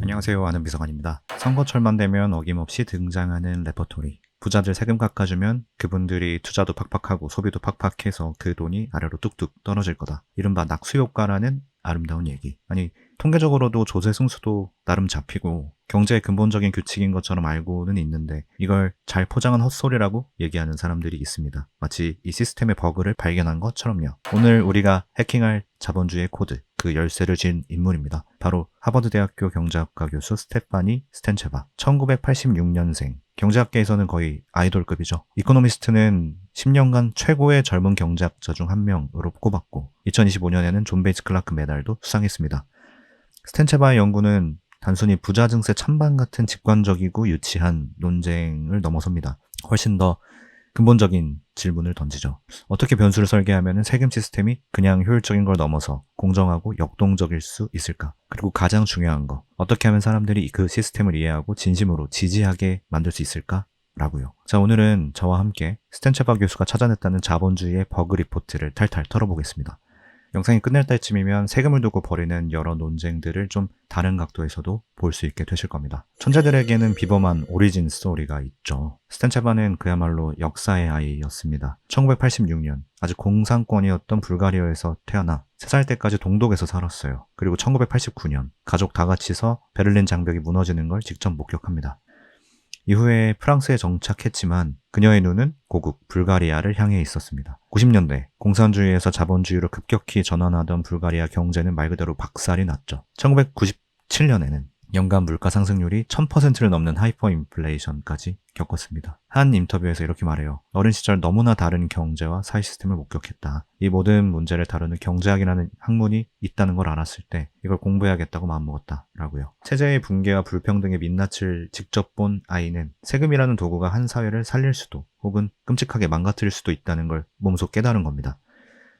안녕하세요. 아는 비서관입니다. 선거철만 되면 어김없이 등장하는 레퍼토리. 부자들 세금 깎아주면 그분들이 투자도 팍팍하고 소비도 팍팍해서 그 돈이 아래로 뚝뚝 떨어질 거다. 이른바 낙수효과라는 아름다운 얘기. 아니, 통계적으로도 조세 승수도 나름 잡히고 경제의 근본적인 규칙인 것처럼 알고는 있는데 이걸 잘 포장한 헛소리라고 얘기하는 사람들이 있습니다. 마치 이 시스템의 버그를 발견한 것처럼요. 오늘 우리가 해킹할 자본주의의 코드, 그 열쇠를 쥔 인물입니다. 바로 하버드대학교 경제학과 교수 스테파니 스텐체바. 1986년생. 경제학계에서는 거의 아이돌급이죠. 이코노미스트는 10년간 최고의 젊은 경제학자 중 한 명으로 꼽았고 2025년에는 존 베이츠 클라크 메달도 수상했습니다. 스텐체바의 연구는 단순히 부자 증세 찬반 같은 직관적이고 유치한 논쟁을 넘어섭니다. 훨씬 더 근본적인 질문을 던지죠. 어떻게 변수를 설계하면 세금 시스템이 그냥 효율적인 걸 넘어서 공정하고 역동적일 수 있을까? 그리고 가장 중요한 거, 어떻게 하면 사람들이 그 시스템을 이해하고 진심으로 지지하게 만들 수 있을까? 라고요. 자, 오늘은 저와 함께 스텐체바 교수가 찾아냈다는 자본주의의 버그 리포트를 탈탈 털어보겠습니다. 영상이 끝날 때쯤이면 세금을 두고 벌이는 여러 논쟁들을 좀 다른 각도에서도 볼 수 있게 되실 겁니다. 천재들에게는 비범한 오리진 스토리가 있죠. 스텐체바는 그야말로 역사의 아이였습니다. 1986년 아직 공산권이었던 불가리아에서 태어나 3살 때까지 동독에서 살았어요. 그리고 1989년 가족 다 같이서 베를린 장벽이 무너지는 걸 직접 목격합니다. 이후에 프랑스에 정착했지만 그녀의 눈은 고국 불가리아를 향해 있었습니다. 90년대 공산주의에서 자본주의로 급격히 전환하던 불가리아 경제는 말 그대로 박살이 났죠. 1997년에는 연간 물가 상승률이 1000%를 넘는 하이퍼 인플레이션까지 겪었습니다. 한 인터뷰에서 이렇게 말해요. 어린 시절 너무나 다른 경제와 사회 시스템을 목격했다. 이 모든 문제를 다루는 경제학이라는 학문이 있다는 걸 알았을 때 이걸 공부해야겠다고 마음먹었다 라고요. 체제의 붕괴와 불평등의 민낯을 직접 본 아이는 세금이라는 도구가 한 사회를 살릴 수도 혹은 끔찍하게 망가뜨릴 수도 있다는 걸 몸소 깨달은 겁니다.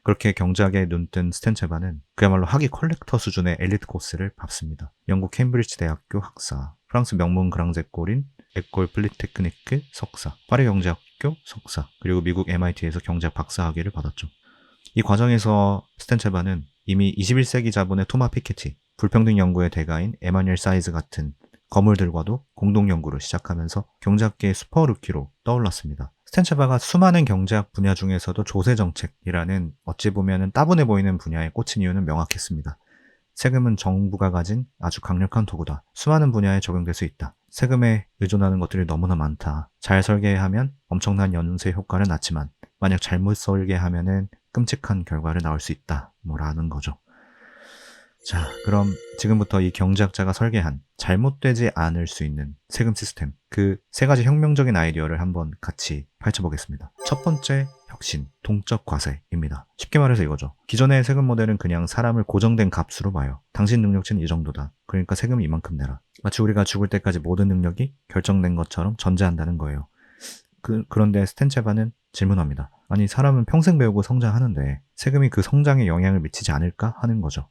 그렇게 경제학에 눈뜬 스텐체바는 그야말로 학위 컬렉터 수준의 엘리트 코스를 밟습니다. 영국 캠브리지 대학교 학사, 프랑스 명문 그랑제꼴인 에콜 플리테크니크 석사, 파리 경제학교 석사, 그리고 미국 MIT에서 경제학 박사 학위를 받았죠. 이 과정에서 스텐체바는 이미 21세기 자본의 토마 피케티, 불평등 연구의 대가인 에마뉴엘 사이즈 같은 거물들과도 공동 연구를 시작하면서 경제학계의 슈퍼루키로 떠올랐습니다. 스텐체바가 수많은 경제학 분야 중에서도 조세정책이라는 어찌 보면 따분해 보이는 분야에 꽂힌 이유는 명확했습니다. 세금은 정부가 가진 아주 강력한 도구다. 수많은 분야에 적용될 수 있다. 세금에 의존하는 것들이 너무나 많다. 잘 설계하면 엄청난 연쇄 효과를 낳지만 만약 잘못 설계하면은 끔찍한 결과를 낳을 수 있다. 뭐라는 거죠. 자, 그럼 지금부터 이 경제학자가 설계한 잘못되지 않을 수 있는 세금 시스템, 그 세 가지 혁명적인 아이디어를 한번 같이 펼쳐보겠습니다. 첫 번째 혁신, 동적 과세입니다. 쉽게 말해서 이거죠. 기존의 세금 모델은 그냥 사람을 고정된 값으로 봐요. 당신 능력치는 이 정도다. 그러니까 세금 이만큼 내라. 마치 우리가 죽을 때까지 모든 능력이 결정된 것처럼 전제한다는 거예요. 그런데 스텐체바는 질문합니다. 아니, 사람은 평생 배우고 성장하는데 세금이 그 성장에 영향을 미치지 않을까 하는 거죠.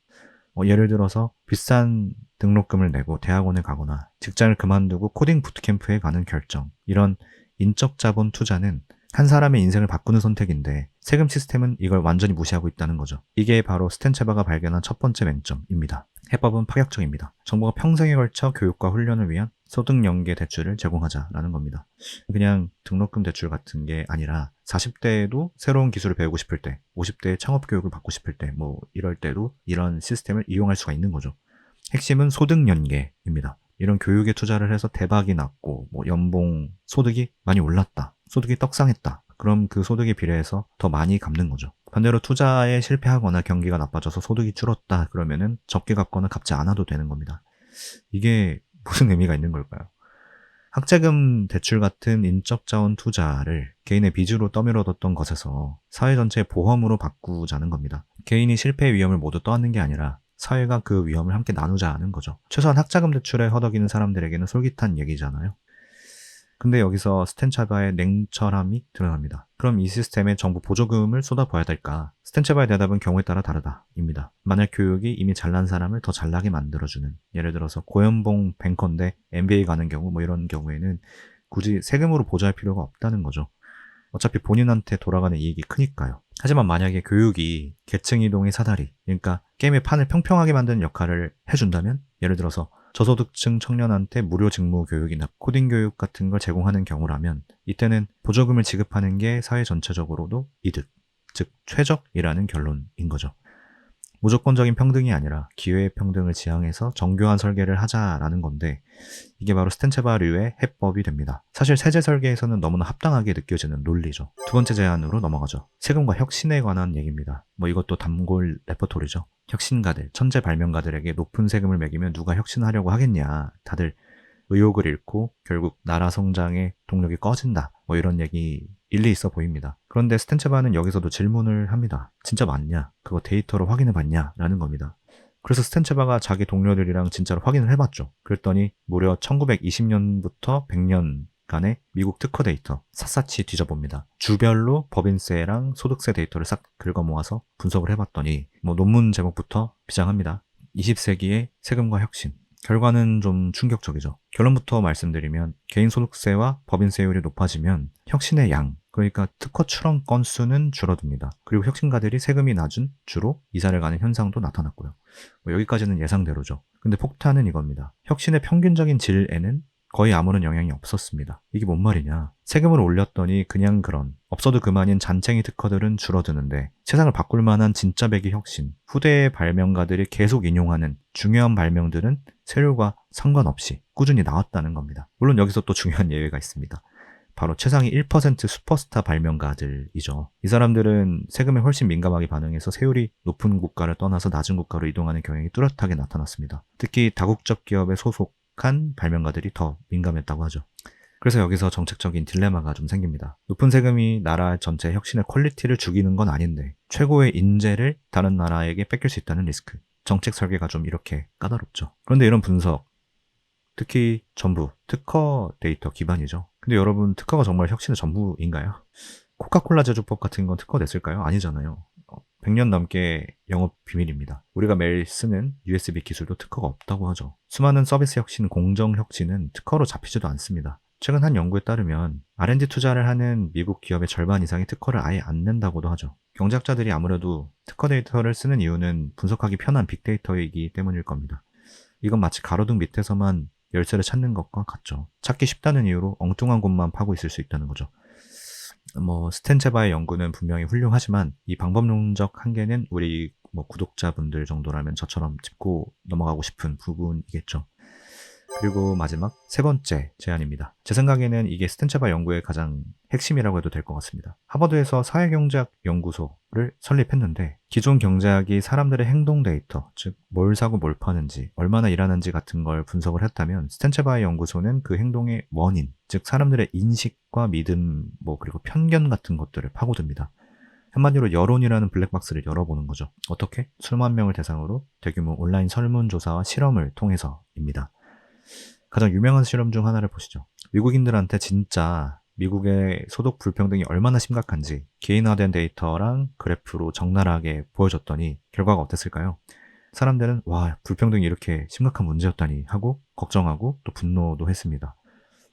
예를 들어서 비싼 등록금을 내고 대학원을 가거나 직장을 그만두고 코딩 부트캠프에 가는 결정, 이런 인적 자본 투자는 한 사람의 인생을 바꾸는 선택인데 세금 시스템은 이걸 완전히 무시하고 있다는 거죠. 이게 바로 스텐체바가 발견한 첫 번째 맹점입니다. 해법은 파격적입니다. 정부가 평생에 걸쳐 교육과 훈련을 위한 소득 연계 대출을 제공하자라는 겁니다. 그냥 등록금 대출 같은 게 아니라 40대에도 새로운 기술을 배우고 싶을 때, 50대에 창업 교육을 받고 싶을 때, 이럴 때도 이런 시스템을 이용할 수가 있는 거죠. 핵심은 소득 연계입니다. 이런 교육에 투자를 해서 대박이 났고, 연봉, 소득이 많이 올랐다. 소득이 떡상했다. 그럼 그 소득에 비례해서 더 많이 갚는 거죠. 반대로 투자에 실패하거나 경기가 나빠져서 소득이 줄었다. 그러면은 적게 갚거나 갚지 않아도 되는 겁니다. 이게 무슨 의미가 있는 걸까요? 학자금 대출 같은 인적 자원 투자를 개인의 빚으로 떠밀어뒀던 것에서 사회 전체의 보험으로 바꾸자는 겁니다. 개인이 실패의 위험을 모두 떠안는 게 아니라 사회가 그 위험을 함께 나누자는 거죠. 최소한 학자금 대출에 허덕이는 사람들에게는 솔깃한 얘기잖아요. 근데 여기서 스텐체바의 냉철함이 드러납니다. 그럼 이 시스템에 정부 보조금을 쏟아부어야 될까? 스텐체바의 대답은 경우에 따라 다르다입니다. 만약 교육이 이미 잘난 사람을 더 잘나게 만들어주는, 예를 들어서 고연봉 뱅커인데 MBA 가는 경우 이런 경우에는 굳이 세금으로 보조할 필요가 없다는 거죠. 어차피 본인한테 돌아가는 이익이 크니까요. 하지만 만약에 교육이 계층 이동의 사다리, 그러니까 게임의 판을 평평하게 만드는 역할을 해준다면, 예를 들어서 저소득층 청년한테 무료 직무 교육이나 코딩 교육 같은 걸 제공하는 경우라면 이때는 보조금을 지급하는 게 사회 전체적으로도 이득, 즉 최적이라는 결론인 거죠. 무조건적인 평등이 아니라 기회의 평등을 지향해서 정교한 설계를 하자라는 건데 이게 바로 스탠체바류의 해법이 됩니다. 사실 세제 설계에서는 너무나 합당하게 느껴지는 논리죠. 두 번째 제안으로 넘어가죠. 세금과 혁신에 관한 얘기입니다. 이것도 단골 레퍼토리죠. 혁신가들, 천재 발명가들에게 높은 세금을 매기면 누가 혁신하려고 하겠냐. 다들 의욕을 잃고 결국 나라 성장의 동력이 꺼진다. 이런 얘기 일리 있어 보입니다. 그런데 스탠체바는 여기서도 질문을 합니다. 진짜 맞냐? 그거 데이터로 확인해 봤냐? 라는 겁니다. 그래서 스탠체바가 자기 동료들이랑 진짜로 확인을 해봤죠. 그랬더니 무려 1920년부터 100년간의 미국 특허 데이터 샅샅이 뒤져봅니다. 주별로 법인세랑 소득세 데이터를 싹 긁어 모아서 분석을 해봤더니 논문 제목부터 비장합니다. 20세기의 세금과 혁신. 결과는 좀 충격적이죠. 결론부터 말씀드리면 개인 소득세와 법인세율이 높아지면 혁신의 양, 그러니까 특허 출원 건수는 줄어듭니다. 그리고 혁신가들이 세금이 낮은 주로 이사를 가는 현상도 나타났고요. 여기까지는 예상대로죠. 근데 폭탄은 이겁니다. 혁신의 평균적인 질에는 거의 아무런 영향이 없었습니다. 이게 뭔 말이냐. 세금을 올렸더니 그냥 그런 없어도 그만인 잔챙이 특허들은 줄어드는데 세상을 바꿀 만한 진짜 배기 혁신, 후대의 발명가들이 계속 인용하는 중요한 발명들은 세율과 상관없이 꾸준히 나왔다는 겁니다. 물론 여기서 또 중요한 예외가 있습니다. 바로 최상위 1% 슈퍼스타 발명가들이죠. 이 사람들은 세금에 훨씬 민감하게 반응해서 세율이 높은 국가를 떠나서 낮은 국가로 이동하는 경향이 뚜렷하게 나타났습니다. 특히 다국적 기업에 소속한 발명가들이 더 민감했다고 하죠. 그래서 여기서 정책적인 딜레마가 좀 생깁니다. 높은 세금이 나라 전체 혁신의 퀄리티를 죽이는 건 아닌데 최고의 인재를 다른 나라에게 뺏길 수 있다는 리스크. 정책 설계가 좀 이렇게 까다롭죠. 그런데 이런 분석, 특히 전부 특허 데이터 기반이죠. 근데 여러분, 특허가 정말 혁신의 전부인가요? 코카콜라 제조법 같은 건 특허 냈을까요? 아니잖아요. 100년 넘게 영업 비밀입니다. 우리가 매일 쓰는 USB 기술도 특허가 없다고 하죠. 수많은 서비스 혁신, 공정 혁신은 특허로 잡히지도 않습니다. 최근 한 연구에 따르면 R&D 투자를 하는 미국 기업의 절반 이상이 특허를 아예 안 낸다고도 하죠. 경제학자들이 아무래도 특허 데이터를 쓰는 이유는 분석하기 편한 빅데이터이기 때문일 겁니다. 이건 마치 가로등 밑에서만 열쇠를 찾는 것과 같죠. 찾기 쉽다는 이유로 엉뚱한 곳만 파고 있을 수 있다는 거죠. 스탠체바의 연구는 분명히 훌륭하지만 이 방법론적 한계는 우리 구독자분들 정도라면 저처럼 짚고 넘어가고 싶은 부분이겠죠. 그리고 마지막 세 번째 제안입니다. 제 생각에는 이게 스탠체바 연구의 가장 핵심이라고 해도 될 것 같습니다. 하버드에서 사회경제학 연구소를 설립했는데 기존 경제학이 사람들의 행동 데이터, 즉 뭘 사고 뭘 파는지, 얼마나 일하는지 같은 걸 분석을 했다면 스탠체바의 연구소는 그 행동의 원인, 즉 사람들의 인식과 믿음, 그리고 편견 같은 것들을 파고듭니다. 한마디로 여론이라는 블랙박스를 열어보는 거죠. 어떻게? 수만 명을 대상으로 대규모 온라인 설문조사와 실험을 통해서입니다. 가장 유명한 실험 중 하나를 보시죠. 미국인들한테 진짜 미국의 소득 불평등이 얼마나 심각한지 개인화된 데이터랑 그래프로 적나라하게 보여줬더니 결과가 어땠을까요? 사람들은 와, 불평등이 이렇게 심각한 문제였다니 하고 걱정하고 또 분노도 했습니다.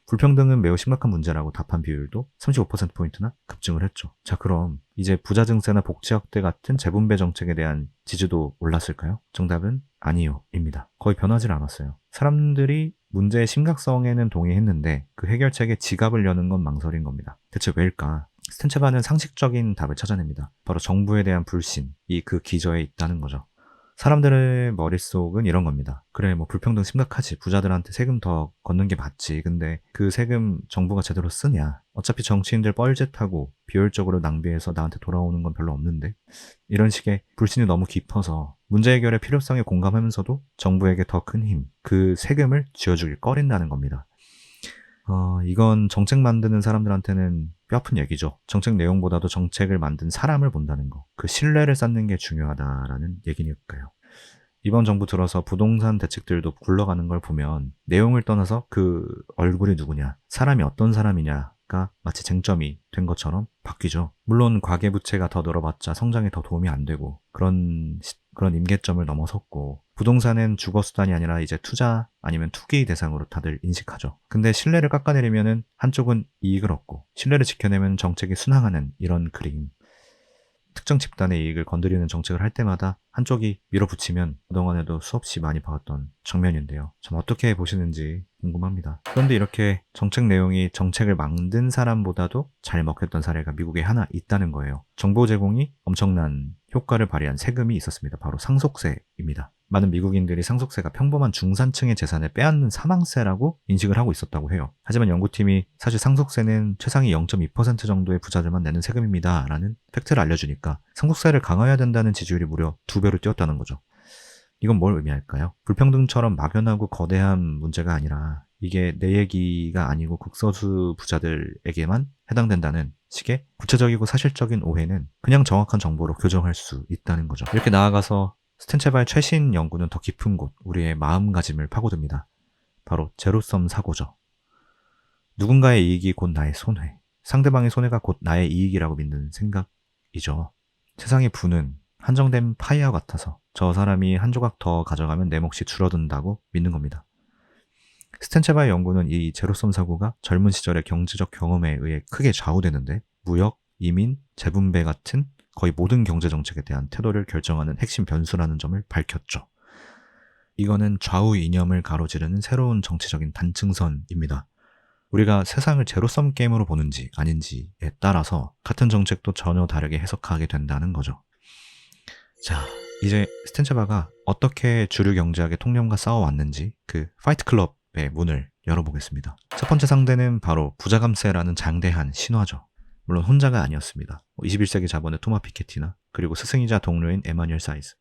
불평등은 매우 심각한 문제라고 답한 비율도 35%포인트나 급증을 했죠. 자, 그럼 이제 부자 증세나 복지 확대 같은 재분배 정책에 대한 지지도 올랐을까요? 정답은 아니요 입니다. 거의 변하지 않았어요. 사람들이 문제의 심각성에는 동의했는데 그 해결책에 지갑을 여는 건 망설인 겁니다. 대체 왜일까? 스탠체바는 상식적인 답을 찾아냅니다. 바로 정부에 대한 불신이 그 기저에 있다는 거죠. 사람들의 머릿속은 이런 겁니다. 그래, 불평등 심각하지. 부자들한테 세금 더 걷는 게 맞지. 근데 그 세금 정부가 제대로 쓰냐? 어차피 정치인들 뻘짓하고 비효율적으로 낭비해서 나한테 돌아오는 건 별로 없는데? 이런 식의 불신이 너무 깊어서 문제 해결의 필요성에 공감하면서도 정부에게 더 큰 힘, 그 세금을 쥐어주길 꺼린다는 겁니다. 이건 정책 만드는 사람들한테는 뼈아픈 얘기죠. 정책 내용보다도 정책을 만든 사람을 본다는 거. 그 신뢰를 쌓는 게 중요하다라는 얘기니까요. 이번 정부 들어서 부동산 대책들도 굴러가는 걸 보면 내용을 떠나서 그 얼굴이 누구냐, 사람이 어떤 사람이냐가 마치 쟁점이 된 것처럼 바뀌죠. 물론 과계부채가 더 늘어봤자 성장에 더 도움이 안 되고 그런 임계점을 넘어섰고 부동산은 주거수단이 아니라 이제 투자 아니면 투기 대상으로 다들 인식하죠. 근데 신뢰를 깎아내리면은 한쪽은 이익을 얻고 신뢰를 지켜내면 정책이 순항하는 이런 그림. 특정 집단의 이익을 건드리는 정책을 할 때마다 한쪽이 밀어붙이면 그동안에도 수없이 많이 봐왔던 장면인데요. 참 어떻게 보시는지 궁금합니다. 그런데 이렇게 정책 내용이 정책을 만든 사람보다도 잘 먹혔던 사례가 미국에 하나 있다는 거예요. 정보 제공이 엄청난 효과를 발휘한 세금이 있었습니다. 바로 상속세입니다. 많은 미국인들이 상속세가 평범한 중산층의 재산을 빼앗는 사망세라고 인식을 하고 있었다고 해요. 하지만 연구팀이 사실 상속세는 최상위 0.2% 정도의 부자들만 내는 세금입니다 라는 팩트를 알려주니까 상속세를 강화해야 된다는 지지율이 무려 2배로 뛰었다는 거죠. 이건 뭘 의미할까요? 불평등처럼 막연하고 거대한 문제가 아니라 이게 내 얘기가 아니고 극소수 부자들에게만 해당된다는 식의 구체적이고 사실적인 오해는 그냥 정확한 정보로 교정할 수 있다는 거죠. 이렇게 나아가서 스탠체바의 최신 연구는 더 깊은 곳, 우리의 마음가짐을 파고듭니다. 바로 제로섬 사고죠. 누군가의 이익이 곧 나의 손해, 상대방의 손해가 곧 나의 이익이라고 믿는 생각이죠. 세상의 부는 한정된 파이와 같아서 저 사람이 한 조각 더 가져가면 내 몫이 줄어든다고 믿는 겁니다. 스탠체바의 연구는 이 제로섬 사고가 젊은 시절의 경제적 경험에 의해 크게 좌우되는데 무역, 이민, 재분배 같은 거의 모든 경제정책에 대한 태도를 결정하는 핵심 변수라는 점을 밝혔죠. 이거는 좌우 이념을 가로지르는 새로운 정치적인 단층선입니다. 우리가 세상을 제로섬 게임으로 보는지 아닌지에 따라서 같은 정책도 전혀 다르게 해석하게 된다는 거죠. 자, 이제 스탠체바가 어떻게 주류 경제학의 통념과 싸워왔는지 그 파이트 클럽의 문을 열어보겠습니다. 첫 번째 상대는 바로 부자감세라는 장대한 신화죠. 물론 혼자가 아니었습니다. 21세기 자본의 토마 피케티나 그리고 스승이자 동료인 에마뉴엘 사이즈.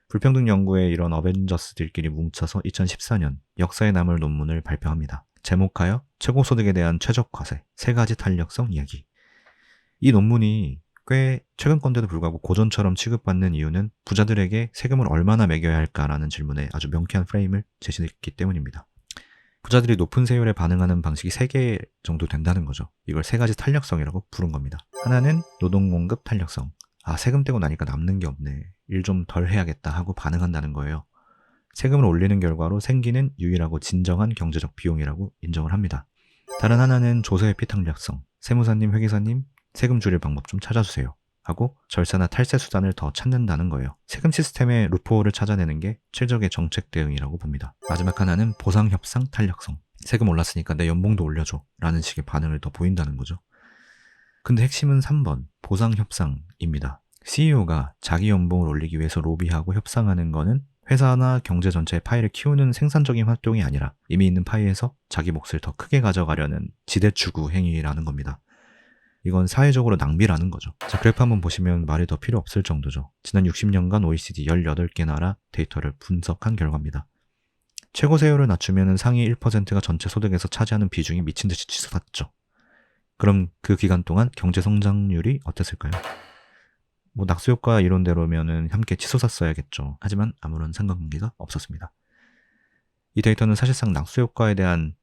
불평등 연구에 이런 어벤져스들끼리 뭉쳐서 2014년 역사에 남을 논문을 발표합니다. 제목하여 최고소득에 대한 최적화세, 3가지 탄력성 이야기. 이 논문이 꽤 최근 건데도 불구하고 고전처럼 취급받는 이유는 부자들에게 세금을 얼마나 매겨야 할까라는 질문에 아주 명쾌한 프레임을 제시했기 때문입니다. 부자들이 높은 세율에 반응하는 방식이 3개 정도 된다는 거죠. 이걸 3가지 탄력성이라고 부른 겁니다. 하나는 노동공급 탄력성. 아, 세금 떼고 나니까 남는 게 없네. 일 좀 덜 해야겠다 하고 반응한다는 거예요. 세금을 올리는 결과로 생기는 유일하고 진정한 경제적 비용이라고 인정을 합니다. 다른 하나는 조세회피 탄력성. 세무사님, 회계사님, 세금 줄일 방법 좀 찾아주세요. 하고 절세나 탈세 수단을 더 찾는다는 거예요. 세금 시스템의 루프홀을 찾아내는 게 최적의 정책 대응이라고 봅니다. 마지막 하나는 보상협상 탄력성. 세금 올랐으니까 내 연봉도 올려줘 라는 식의 반응을 더 보인다는 거죠. 근데 핵심은 3번 보상협상입니다. CEO가 자기 연봉을 올리기 위해서 로비하고 협상하는 거는 회사나 경제 전체의 파이를 키우는 생산적인 활동이 아니라 이미 있는 파이에서 자기 몫을 더 크게 가져가려는 지대추구 행위라는 겁니다. 이건 사회적으로 낭비라는 거죠. 자, 그래프 한번 보시면 말이 더 필요 없을 정도죠. 지난 60년간 OECD 18개 나라 데이터를 분석한 결과입니다. 최고 세율을 낮추면 상위 1%가 전체 소득에서 차지하는 비중이 미친 듯이 치솟았죠. 그럼 그 기간 동안 경제 성장률이 어땠을까요? 낙수효과 이론대로면은 함께 치솟았어야겠죠. 하지만 아무런 상관관계가 없었습니다. 이 데이터는 사실상 낙수효과에 대한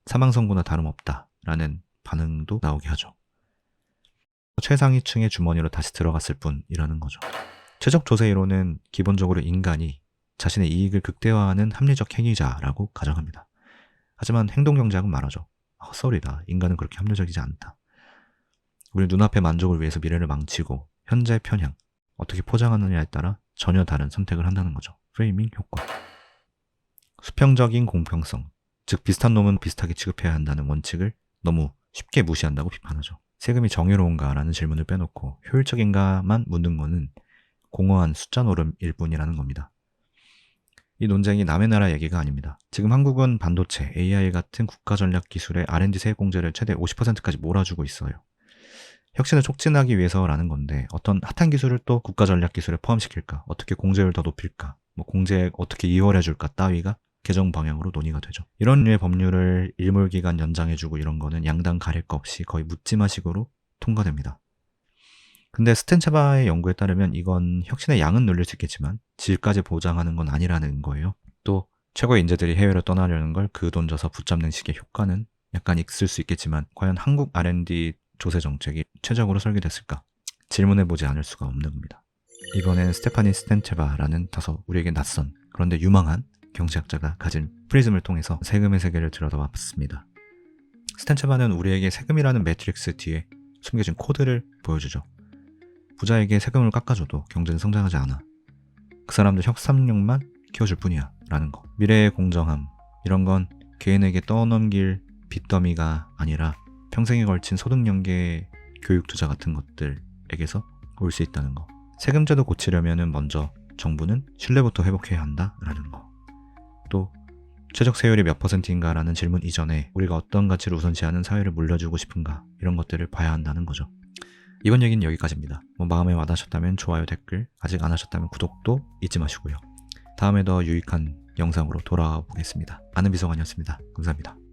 사망 선고나 다름없다라는 반응도 나오게 하죠. 최상위층의 주머니로 다시 들어갔을 뿐이라는 거죠. 최적 조세 이론은 기본적으로 인간이 자신의 이익을 극대화하는 합리적 행위자라고 가정합니다. 하지만 행동경제학은 말하죠. 헛소리다. 인간은 그렇게 합리적이지 않다. 우리 눈앞의 만족을 위해서 미래를 망치고 현재 편향, 어떻게 포장하느냐에 따라 전혀 다른 선택을 한다는 거죠. 프레이밍 효과. 수평적인 공평성, 즉 비슷한 놈은 비슷하게 취급해야 한다는 원칙을 너무 쉽게 무시한다고 비판하죠. 세금이 정의로운가라는 질문을 빼놓고 효율적인가만 묻는 것은 공허한 숫자 노름일 뿐이라는 겁니다. 이 논쟁이 남의 나라 얘기가 아닙니다. 지금 한국은 반도체, AI 같은 국가 전략 기술의 R&D 세액 공제를 최대 50%까지 몰아주고 있어요. 혁신을 촉진하기 위해서라는 건데 어떤 핫한 기술을 또 국가 전략 기술에 포함시킬까? 어떻게 공제율 더 높일까? 공제 어떻게 이월해줄까? 따위가 개정 방향으로 논의가 되죠. 이런 류의 법률을 일몰기간 연장해주고 이런 거는 양당 가릴 거 없이 거의 묻지마식으로 통과됩니다. 근데 스탠체바의 연구에 따르면 이건 혁신의 양은 늘릴 수 있겠지만 질까지 보장하는 건 아니라는 거예요. 또 최고의 인재들이 해외로 떠나려는 걸 그 돈 줘서 붙잡는 식의 효과는 약간 있을 수 있겠지만 과연 한국 R&D 조세 정책이 최적으로 설계됐을까? 질문해보지 않을 수가 없는 겁니다. 이번엔 스테파니 스탠체바라는 다소 우리에게 낯선 그런데 유망한 경제학자가 가진 프리즘을 통해서 세금의 세계를 들여다봤습니다. 스탠체바는 우리에게 세금이라는 매트릭스 뒤에 숨겨진 코드를 보여주죠. 부자에게 세금을 깎아줘도 경제는 성장하지 않아. 그 사람들 협상력만 키워줄 뿐이야 라는 거. 미래의 공정함, 이런 건 개인에게 떠넘길 빚더미가 아니라 평생에 걸친 소득연계 교육 투자 같은 것들에게서 올 수 있다는 거. 세금제도 고치려면 먼저 정부는 신뢰부터 회복해야 한다라는 거. 또 최적 세율이 몇 %인가 라는 질문 이전에 우리가 어떤 가치를 우선시하는 사회를 물려주고 싶은가, 이런 것들을 봐야 한다는 거죠. 이번 얘기는 여기까지입니다. 마음에 와닿으셨다면 좋아요, 댓글, 아직 안 하셨다면 구독도 잊지 마시고요. 다음에 더 유익한 영상으로 돌아오겠습니다. 아는 비서관이었습니다. 감사합니다.